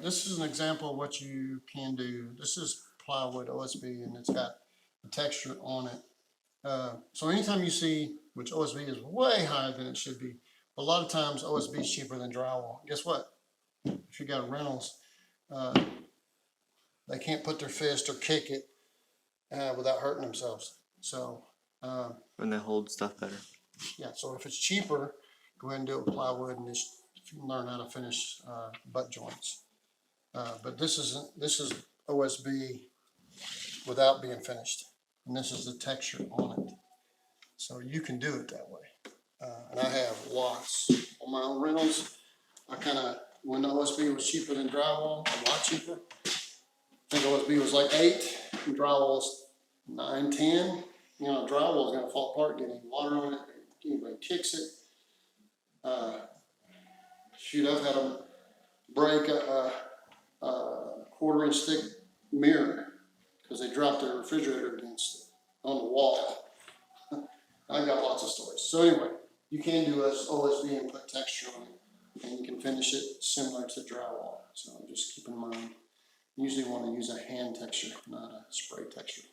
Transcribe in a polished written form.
This is an example of what you can do. This is plywood OSB, and it's got a texture on it. So anytime you see, which OSB is way higher than it should be, but a lot of times OSB is cheaper than drywall. Guess what? If you got rentals, they can't put their fist or kick it without hurting themselves. So And they hold stuff better. yeah, so if it's cheaper, go ahead and do it with plywood and just learn how to finish butt joints. But this is OSB without being finished, and this is the texture on it. So you can do it that way. And I have lots on my own rentals. I kind of, when OSB was cheaper than drywall, a lot cheaper. I think OSB was like 8, and drywall was 9, 10. You know, drywall is going to fall apart, getting water on it, anybody kicks it. Shoot, I've had them break a 1/4-inch thick mirror because they dropped their refrigerator against it on the wall. I got lots of stories. So anyway, you can do OSB and put texture on it, and you can finish it similar to drywall. So just keep in mind, usually want to use a hand texture, not a spray texture.